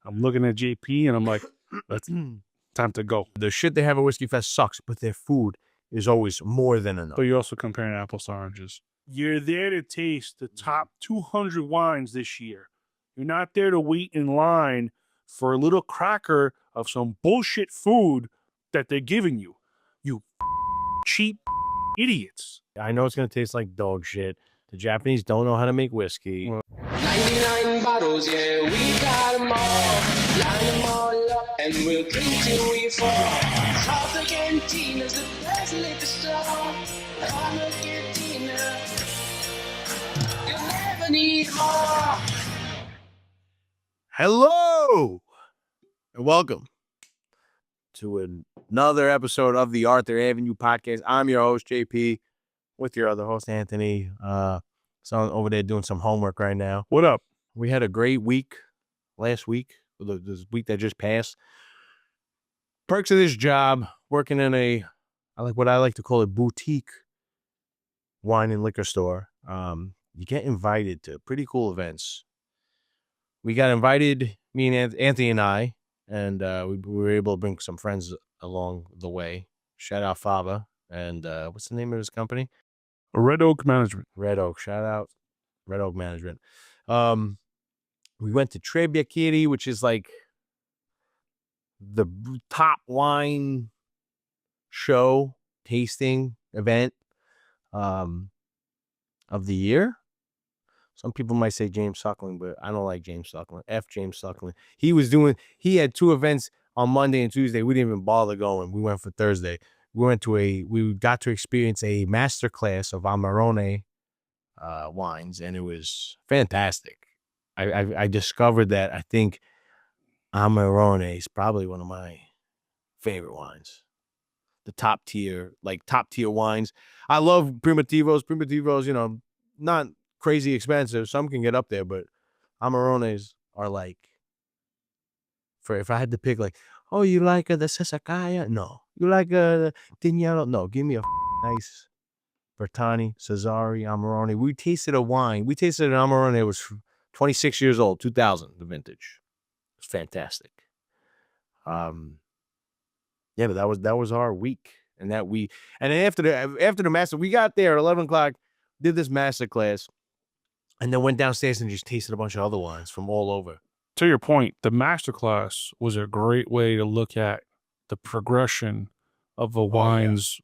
I'm looking at JP and I'm like, that's time to go. The shit they have at Whiskey Fest sucks, but their food is always more than enough. But you're also comparing apples to oranges. You're there to taste the top 200 wines this year. You're not there to wait in line for a little cracker of some bullshit food that they're giving you. You cheap idiots. I know it's going to taste like dog shit. The Japanese don't know how to make whiskey. 99 bottles, yeah, we got them all. Line them all up and we'll drink till we fall. Salsa Cantina's the best liquor store. Salsa Cantina, you'll never need more. Hello and welcome to another episode of the Arthur Avenue podcast. I'm your host, JP, with your other host, Anthony. So over there doing some homework right now. What up? We had a great week last week, this week that just passed. Perks of this job, working in what I like to call a boutique wine and liquor store. You get invited to pretty cool events. We got invited, me and Anthony and I, and we were able to bring some friends along the way. Shout out Fava. And what's the name of his company? Red Oak Management. Red Oak. Shout out Red Oak Management. We went to Tre Bicchieri, which is like the top wine show tasting event of the year. Some people might say James Suckling, but I don't like James Suckling. F James Suckling. He had two events on Monday and Tuesday. We didn't even bother going. We went for Thursday. We got to experience a masterclass of Amaro wines, and it was fantastic. I discovered that I think Amaro is probably one of my favorite wines. The top tier wines. I love Primitivos. Primitivos, not crazy expensive. Some can get up there, but Amarones are like, if I had to pick, like, oh, you like the Sasakaya? No. You like the Tignano? No. Give me a nice Bertani, Cesari, Amarone. We tasted a wine. We tasted an Amarone. It was 26 years old, 2000, the vintage. It was fantastic. Yeah, but that was our week. And then after the master, we got there at 11 o'clock, did this master class, and then went downstairs and just tasted a bunch of other wines from all over. To your point, the masterclass was a great way to look at the progression of a wine's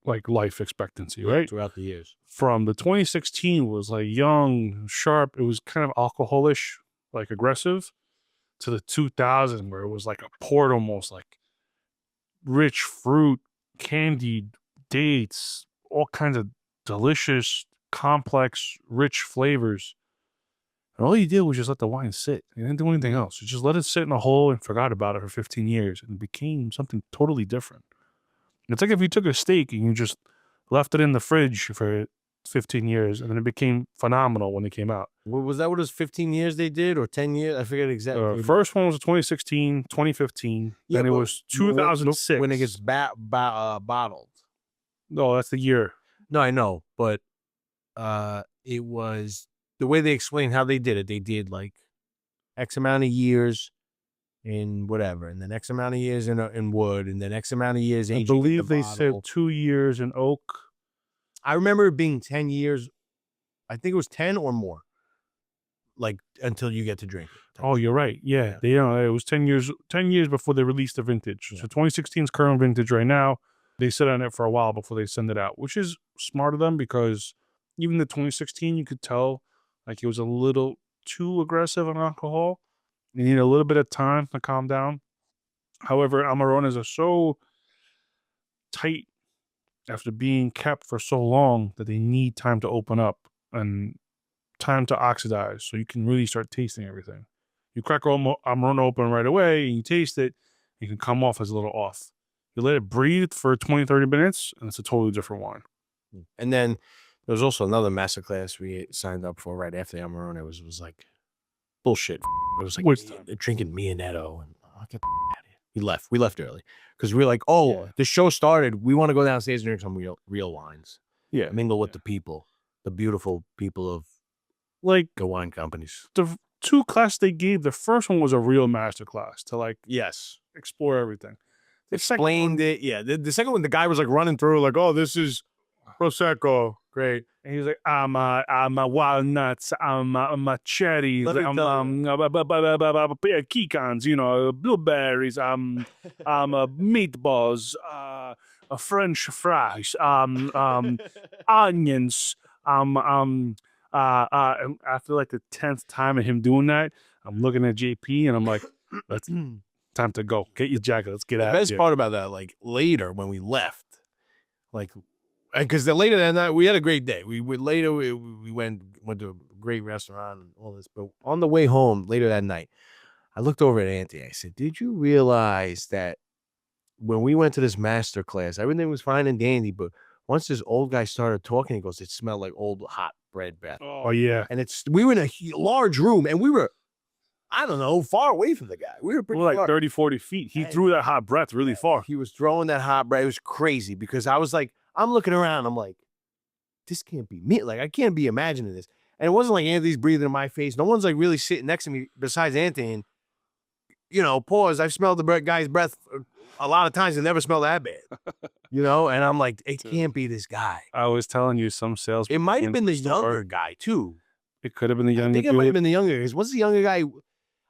like life expectancy, right? Throughout the years. From the 2016 was like young, sharp. It was kind of alcoholish, like aggressive, to the 2000 where it was like a port, almost like rich fruit, candied dates, all kinds of delicious, complex, rich flavors. And all you did was just let the wine sit. You didn't do anything else. You just let it sit in a hole and forgot about it for 15 years. And it became something totally different. It's like if you took a steak and you just left it in the fridge for 15 years and then it became phenomenal when it came out. Was that what it was, 15 years they did or 10 years? I forget exactly. First one was 2016, 2015. Yeah, then it was 2006. When it gets bottled. No, that's the year. No, I know. But it was... The way they explained how they did it, they did like X amount of years in whatever, and then X amount of years in wood, and then X amount of years. I believe they said 2 years in oak. I remember it being 10 years. I think it was 10 or more, like until you get to drink it. Oh, you're right. Yeah. It was 10 years. 10 years before they released the vintage. Yeah. So 2016's current vintage right now. They sit on it for a while before they send it out, which is smart of them because even the 2016, you could tell. Like it was a little too aggressive on alcohol. You need a little bit of time to calm down. However, Amarones are so tight after being kept for so long that they need time to open up and time to oxidize so you can really start tasting everything. You crack Amarone open right away and you taste it, you can come off as a little off. You let it breathe for 20, 30 minutes and it's a totally different wine. And then there was also another masterclass we signed up for right after the Amarone. It was like bullshit. It was like drinking Mianetto and get the out of here. We left early because we were like, the show started. We want to go downstairs and drink some real wines. Yeah, mingle with the people, the beautiful people of like the wine companies. 2 classes they gave, the first one was a real masterclass to like Yes. explore everything. The second Explained it. Yeah. The second one, the guy was like running through, like, oh, this is Prosecco. Great. And he was like, I'm a walnuts, I'm a cherries, Let me tell pecans, you know, blueberries, meatballs, French fries, onions, and after like the 10th time of him doing that, I'm looking at JP and I'm like, let's time to go. Get your jacket. Let's get The out. best part about that, like later when we left, like, because later that night we had a great day. We went to a great restaurant and all this. But on the way home later that night, I looked over at Anthony. I said, "Did you realize that when we went to this master class, everything was fine and dandy, but once this old guy started talking, he goes, it smelled like old hot bread bath." Oh yeah. And we were in a large room, and we were, I don't know, far away from the guy. We were pretty We're like far. 30, 40 feet. He threw that hot breath really far. He was throwing that hot bread. It was crazy because I was like, I'm looking around. I'm like, this can't be me. Like, I can't be imagining this. And it wasn't like Anthony's breathing in my face. No one's like really sitting next to me besides Anthony. And, you know, pause. I've smelled the guy's breath a lot of times and never smelled that bad. You know? And I'm like, it can't be this guy. I was telling you, some sales. It might have been the younger guy, too. It could have been the I younger think it might have dude. been the younger guy. What's the younger guy?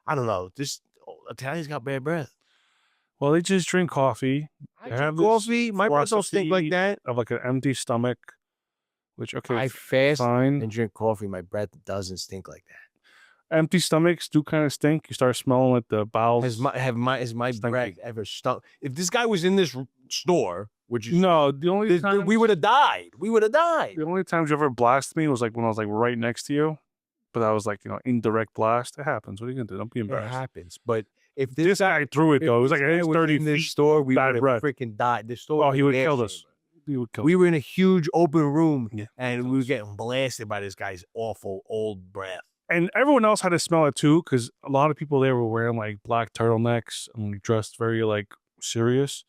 I don't know. This Italian's got bad breath. Well, they just drink coffee. I They drink have this coffee. My breath don't stink like philosophy that. of like an empty stomach, which, okay, I fast fine. and drink coffee. My breath doesn't stink like that. Empty stomachs do kind of stink. You start smelling like the bowels. Has my Stinky. breath ever stunk? If this guy was in this store, which is No, the only time we would have died. We would have died. the only times you ever blasted me was like when I was like right next to you, but that was like, you know, indirect blast. It happens. What are you gonna do? Don't be It embarrassed. happens. But if This guy threw it though. It was like this guy was 30 in this feet. store, we bad would have breath. freaking died. This store. Oh, was he a would gas kill us. chamber. He would kill We us. were in a huge open room, Yeah. and we were getting blasted by this guy's awful old breath. And everyone else had to smell it too, because a lot of people there were wearing like black turtlenecks and dressed very like serious.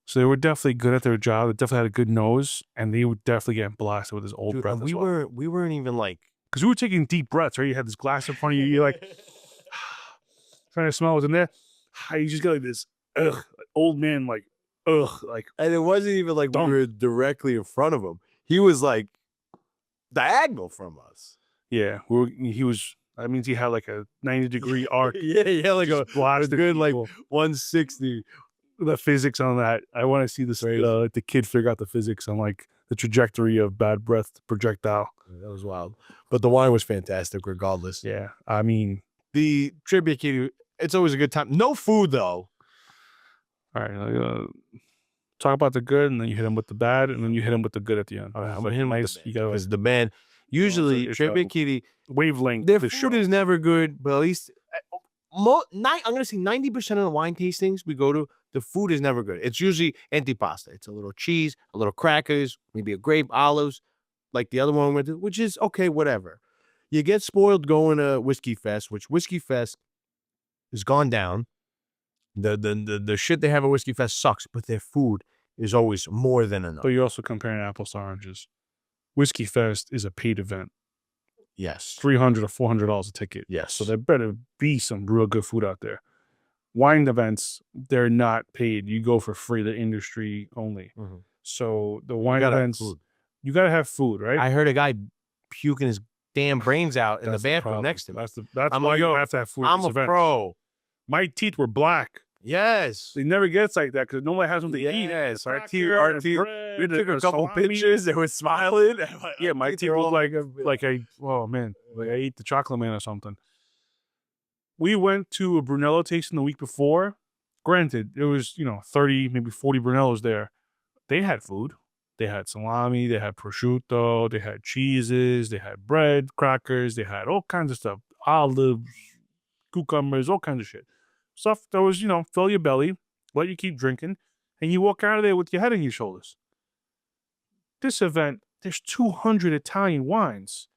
So they were definitely good at their job. They definitely had a good nose, and they would definitely get blasted with his old Dude, breath. and as well. we weren't even like, Because we were taking deep breaths, right? You had this glass in front of you. You're like trying to smell what's in there. You just get like this, like, old man, like, like. and it wasn't even like Dumb. we were directly in front of him. He was like diagonal from us. Yeah, he was. That means he had like a 90-degree arc. Yeah, like a Just blasted good like people. 160. The physics on that. I want to see this. The kid figure out the physics on like the trajectory of bad breath projectile. That was wild. But the wine was fantastic regardless. Yeah, I mean, The Tre Bicchieri, it's always a good time. No food though. all right. Talk about the good, and then you hit him with the bad, and then you hit him with the good at the end. All right, I'm It's gonna like hit him with nice. the You got because the man usually your Tre show. Bicchieri, wavelength. their the food show. is never good, but at least I'm gonna say 90% of the wine tastings we go to, the food is never good. It's usually antipasta. It's a little cheese, a little crackers, maybe a grape, olives, like the other one we went to, which is okay, whatever. You get spoiled going to Whiskey Fest, which Whiskey Fest has gone down. The shit they have at Whiskey Fest sucks, but their food is always more than enough. But you're also comparing apples to oranges. Whiskey Fest is a paid event. Yes. $300 or $400 a ticket. Yes. So there better be some real good food out there. Wine events, they're not paid. You go for free. The industry only. Mhm. So the wine gotta have events, food. you gotta have food, right? I heard a guy puking his damn brains out in the That's bathroom problem. next to me. That's I'm why like, you yo, have to have food. at I'm this a event. pro. My teeth were black. Yes. They never gets like that because nobody has something to eat. Yes. Our teeth, Cracker our and teeth. bread We took and a couple salami. pictures. They were smiling. Yeah, my teeth look like oh man, like I ate the chocolate man or something. We went to a Brunello tasting the week before. Granted, it was 30, maybe 40 Brunellos there. They had food. They had salami. They had prosciutto. They had cheeses. They had bread, crackers. They had all kinds of stuff, olives, cucumbers, all kinds of shit. Stuff that was fill your belly, let you keep drinking, and you walk out of there with your head on your shoulders. This event, there's 200 Italian wines.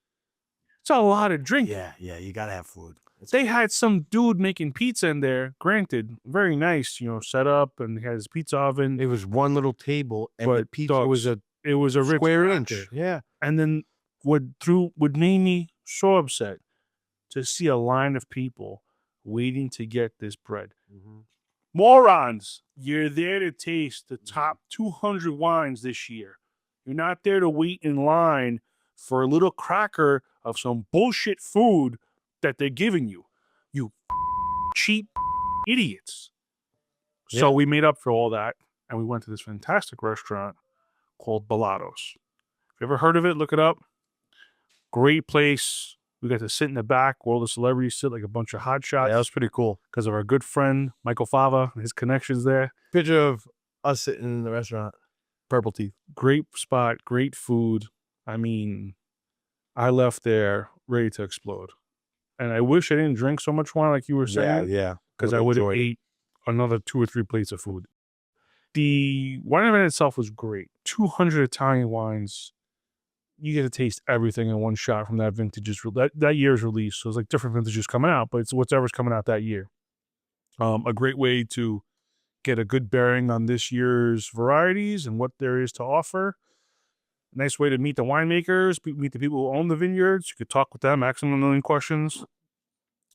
It's a lot of drinking. Yeah, you gotta have food. They had some dude making pizza in there. Granted, very nice, set up, and he had his pizza oven. It was one little table, and the But pizza dogs, was a It was a rich square cracker. inch. Yeah. And then what made me so upset, to see a line of people waiting to get this bread. Morons, you're there to taste the top 200 wines this year. You're not there to wait in line for a little cracker of some bullshit food that they're giving you. You cheap idiots. So we made up for all that, and we went to this fantastic restaurant called Balados. If you ever heard of it, look it up. Great place. We got to sit in the back where all the celebrities sit like a bunch of hot shots. Yeah, that was pretty cool. Because of our good friend, Michael Fava, and his connections there. Picture of us sitting in the restaurant. Purple teeth. Great spot, great food. I mean, I left there ready to explode. And I wish I didn't drink so much wine like you were saying. Yeah. Because I would have ate another 2 or 3 plates of food. The wine event itself was great. 200 Italian wines. You get to taste everything in one shot from that vintage's that year's release. So it's like different vintages coming out, but it's whatever's coming out that year. A great way to get a good bearing on this year's varieties and what there is to offer. A nice way to meet the winemakers, meet the people who own the vineyards. You could talk with them, ask them a million questions.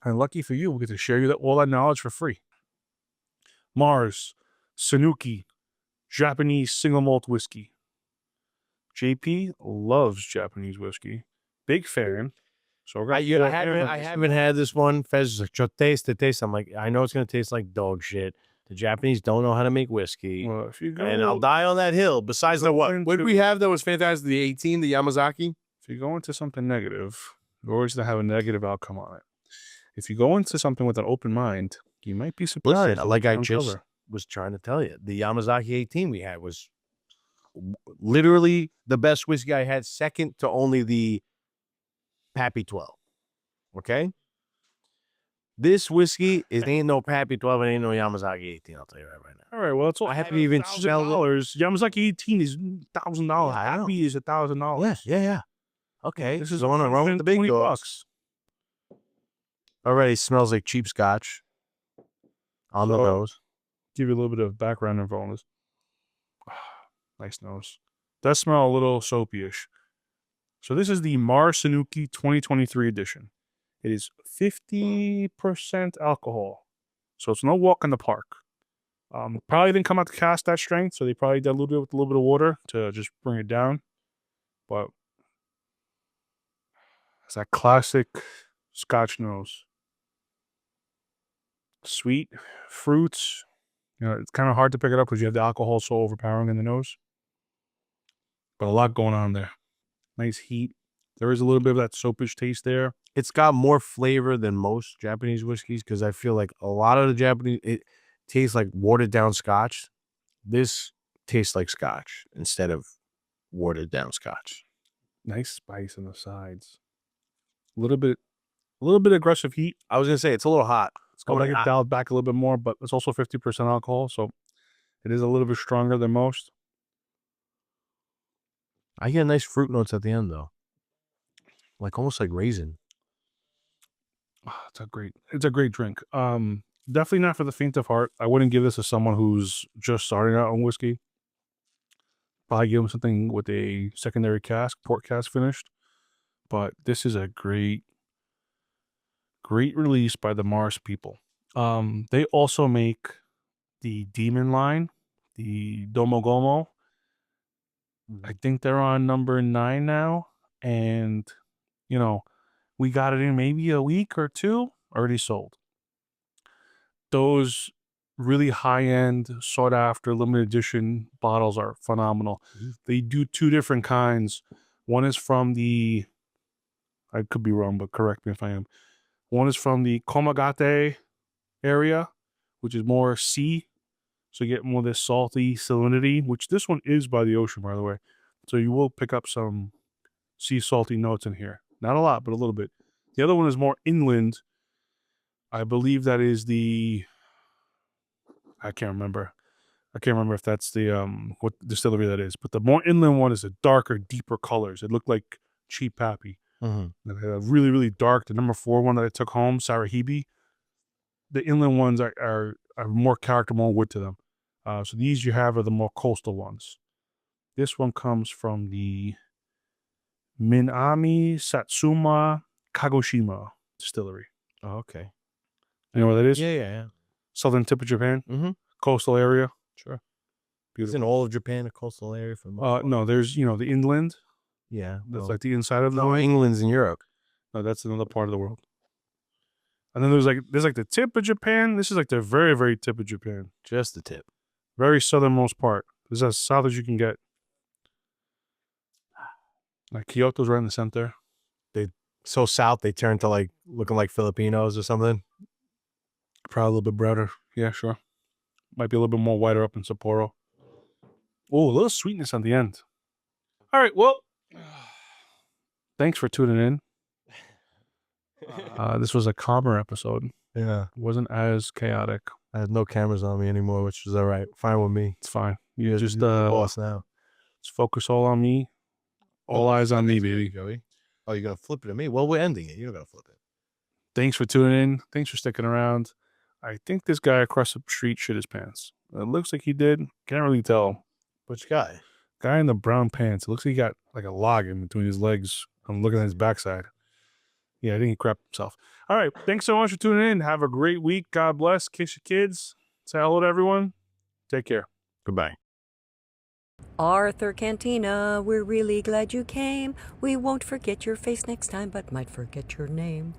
And lucky for you, we get to share you all that knowledge for free. Mars, Tsunuki, Japanese single malt whiskey. JP loves Japanese whiskey. Big fan. So we're gonna I haven't had this one. Fez is like, taste it, taste. I'm like, I know it's gonna taste like dog shit. The Japanese don't know how to make whiskey. Well, if you go, and I'll die on that hill. Besides the what? What did we have that was fantastic? The 18, the Yamazaki? If you go into something negative, you're always going to have a negative outcome on it. If you go into something with an open mind, you might be surprised. Listen, like I just was trying to tell you, the Yamazaki 18 we had was literally the best whiskey I had, second to only the Pappy 12. Okay? This whiskey ain't no Pappy 12 and ain't no Yamazaki 18, I'll tell you right now. All right, well, it's all I haven't even smelled it. Yamazaki 18 is $1,000. Yeah, I know. Happy is $1,000. Yeah. Okay. This is on the run with the big $20 dogs. Already smells like cheap scotch on the nose. Give you a little bit of background info on this. Nice nose. Does smell a little soapy-ish. So this is the Mar Tsunuki 2023 edition. It is 50% alcohol. So it's no walk in the park. Probably didn't come out to cast that strength, so they probably diluted it with a little bit of water to just bring it down. But it's that classic Scotch nose. Sweet fruits. You know, it's kind of hard to pick it up because you have the alcohol so overpowering in the nose. But a lot going on there. Nice heat. There is a little bit of that soapish taste there. It's got more flavor than most Japanese whiskeys because I feel like a lot of the Japanese, it tastes like watered down scotch. This tastes like scotch instead of watered down scotch. Nice spice on the sides. A little bit aggressive heat. I was going to say, it's a little hot. It's going to get dialed back a little bit more, but it's also 50% alcohol, so it is a little bit stronger than most. I get nice fruit notes at the end, though. Like almost like raisin. Oh, it's a great drink. Definitely not for the faint of heart. I wouldn't give this to someone who's just starting out on whiskey. Probably give them something with a secondary cask, port cask finished. But this is a great release by the Mars people. They also make the Demon line, the Domogomo. I think they're on number 9 now. And, you know, we got it in maybe a week or 2, already sold. Those really high-end, sought-after, limited edition bottles are phenomenal. They do 2 different kinds. One is from the, I could be wrong, but correct me if I am. One is from the Komagate area, which is more sea. So you get more of this salty salinity, which this one is by the ocean, by the way. So you will pick up some sea salty notes in here. Not a lot, but a little bit. The other one is more inland. I believe that is the, I can't remember if that's the what distillery that is. But the more inland one is a darker, deeper colors. It looked like cheap Pappy. Mm-hmm. A really, really dark. The number 4 one that I took home, Sarahibi. The inland ones are more character, more wood to them. So these you have are the more coastal ones. This one comes from the Minami Satsuma Kagoshima. Distillery. Oh, okay. You know where that is? Yeah. Southern tip of Japan, Mm-hmm. coastal area. Sure. Beautiful. Isn't all of Japan a coastal area for the most part? No, there's the inland. Yeah. That's well, like the inside of the no, world. England's in Europe. No, that's another part of the world. And then there's like the tip of Japan. This is like the very, very tip of Japan. Just the tip. Very southernmost part. This is as south as you can get. Like Kyoto's right in the center. So south, they turn to like looking like Filipinos or something. Probably a little bit brighter. Yeah, sure. Might be a little bit more whiter up in Sapporo. Oh, a little sweetness at the end. All right, well, thanks for tuning in. This was a calmer episode. Yeah. It wasn't as chaotic. I had no cameras on me anymore, which was all right. Fine with me. It's fine. You You're just the boss now. let's focus all on me. All eyes on me, baby. Joey. Oh, you're gonna flip it at me? Well, we're ending it. You're not gonna flip it. Thanks for tuning in. Thanks for sticking around. I think this guy across the street shit his pants. It looks like he did. Can't really tell. Which guy? Guy in the brown pants. It looks like he got like a log in between his legs. I'm looking at his backside. Yeah, I think he crapped himself. All right. Thanks so much for tuning in. Have a great week. God bless. Kiss your kids. Say hello to everyone. Take care. Goodbye. Arthur Cantina, we're really glad you came. We won't forget your face next time, but might forget your name.